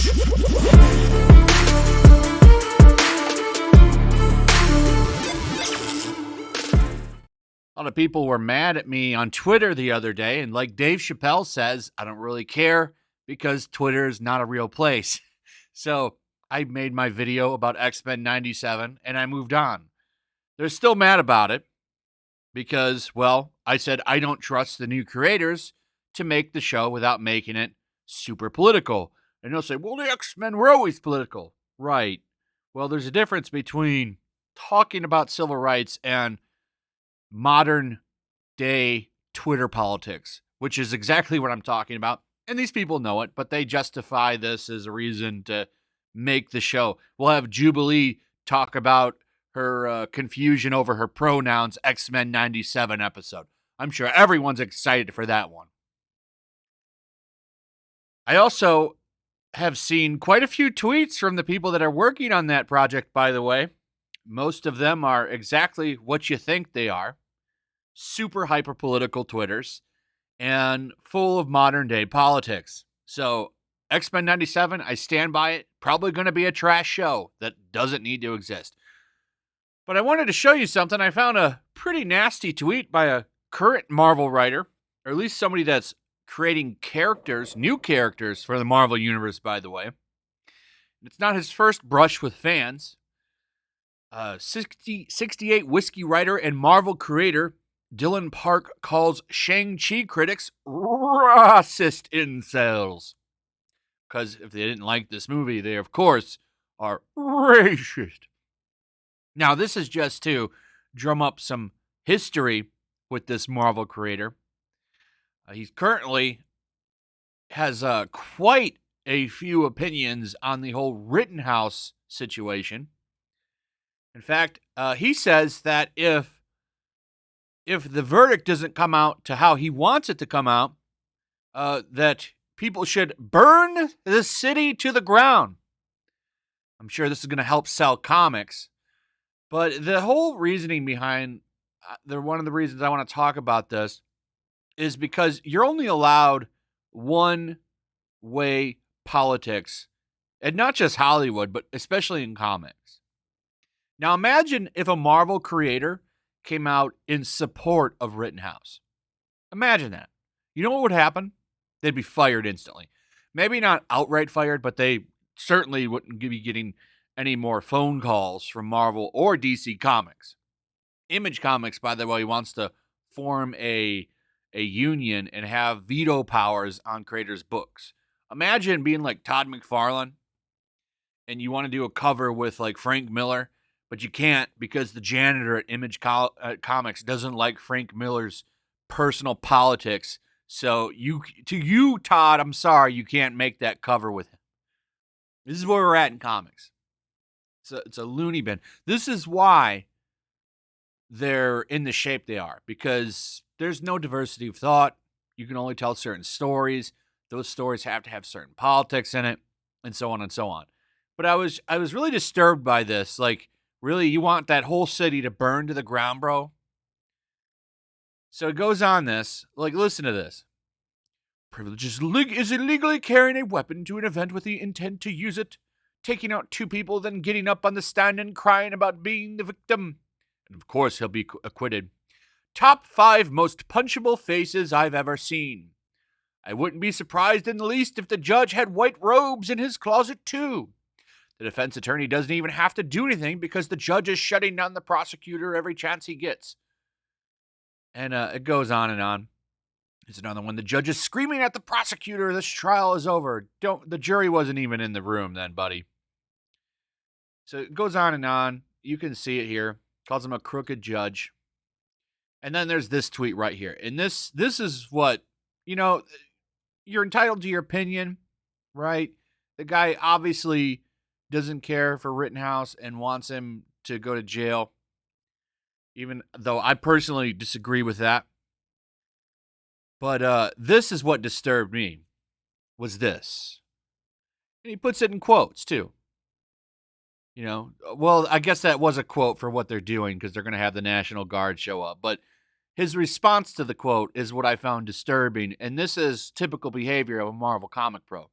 A lot of people were mad at me on Twitter the other day, and like Dave Chappelle says, I don't really care because Twitter is not a real place. So I made my video about X-Men 97 and I moved on. They're still mad about it because, well, I said I don't trust the new creators to make the show without making it super political. And they'll say, well, the X-Men were always political. Right. Well, there's a difference between talking about civil rights and modern day Twitter politics, which is exactly what I'm talking about. And these people know it, but they justify this as a reason to make the show. We'll have Jubilee talk about her confusion over her pronouns, X-Men 97 episode. I'm sure everyone's excited for that one. I also have seen quite a few tweets from the people that are working on that project, by the way. Most of them are exactly what you think they are. Super hyper-political Twitters and full of modern-day politics. So, X-Men 97, I stand by it. Probably going to be a trash show that doesn't need to exist. But I wanted to show you something. I found a pretty nasty tweet by a current Marvel writer, or at least somebody that's creating characters, new characters for the Marvel Universe, by the way. It's not his first brush with fans. 68 whiskey writer and Marvel creator Dylan Park calls Shang-Chi critics racist incels. Because if they didn't like this movie, they, of course, are racist. Now, this is just to drum up some history with this Marvel creator. He currently has quite a few opinions on the whole Rittenhouse situation. In fact, he says that if the verdict doesn't come out to how he wants it to come out, that people should burn the city to the ground. I'm sure this is going to help sell comics. But the whole reasoning behind one of the reasons I want to talk about this is because you're only allowed one-way politics, and not just Hollywood, but especially in comics. Now imagine if a Marvel creator came out in support of Rittenhouse. Imagine that. You know what would happen? They'd be fired instantly. Maybe not outright fired, but they certainly wouldn't be getting any more phone calls from Marvel or DC Comics. Image Comics, by the way, wants to form a union and have veto powers on creators' books. Imagine being like Todd McFarlane and you want to do a cover with like Frank Miller, but you can't because the janitor at Image Comics doesn't like Frank Miller's personal politics. So you, Todd, I'm sorry, you can't make that cover with him. This is where we're at in comics. It's a loony bin. This is why they're in the shape they are, because there's no diversity of thought. You can only tell certain stories. Those stories have to have certain politics in it, and so on and so on. But I was really disturbed by this. Like, really, you want that whole city to burn to the ground, bro? So it goes on this. Like, listen to this. Privilege is illegally carrying a weapon to an event with the intent to use it, taking out two people, then getting up on the stand and crying about being the victim. And of course, he'll be acquitted. Top 5 most punchable faces I've ever seen. I wouldn't be surprised in the least if the judge had white robes in his closet too. The defense attorney doesn't even have to do anything because the judge is shutting down the prosecutor every chance he gets. And it goes on and on. Here's another one. The judge is screaming at the prosecutor, this trial is over. The jury wasn't even in the room then, buddy. So it goes on and on. You can see it here. Calls him a crooked judge. And then there's this tweet right here. And this is what, you're entitled to your opinion, right? The guy obviously doesn't care for Rittenhouse and wants him to go to jail, even though I personally disagree with that. But this is what disturbed me, was this. And he puts it in quotes, too. Well, I guess that was a quote for what they're doing because they're going to have the National Guard show up. But his response to the quote is what I found disturbing, and this is typical behavior of a Marvel comic pro.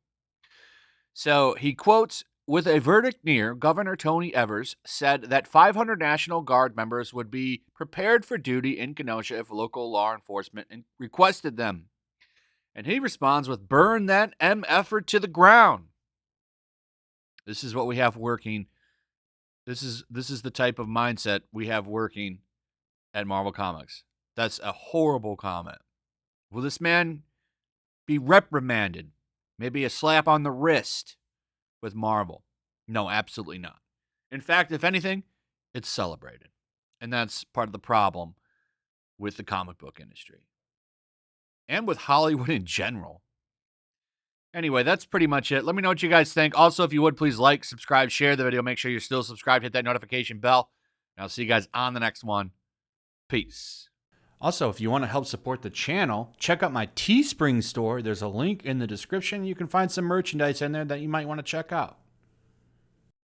So he quotes, with a verdict near, Governor Tony Evers said that 500 National Guard members would be prepared for duty in Kenosha if local law enforcement requested them. And he responds with, burn that M effort to the ground. This is what we have working. This is the type of mindset we have working at Marvel Comics. That's a horrible comment. Will this man be reprimanded? Maybe a slap on the wrist with Marvel? No, absolutely not. In fact, if anything, it's celebrated. And that's part of the problem with the comic book industry and with Hollywood in general. Anyway, that's pretty much it. Let me know what you guys think. Also, if you would, please like, subscribe, share the video. Make sure you're still subscribed. Hit that notification bell. And I'll see you guys on the next one. Peace. Also, if you want to help support the channel, check out my Teespring store. There's a link in the description. You can find some merchandise in there that you might want to check out.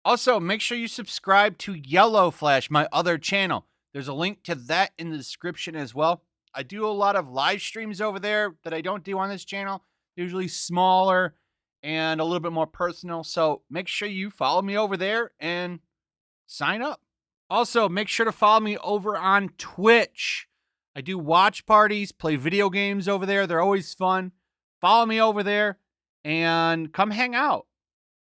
Also, make sure you subscribe to YellowFlash, my other channel. There's a link to that in the description as well. I do a lot of live streams over there that I don't do on this channel. Usually smaller and a little bit more personal. So make sure you follow me over there and sign up. Also, make sure to follow me over on Twitch. I do watch parties, play video games over there. They're always fun. Follow me over there and come hang out.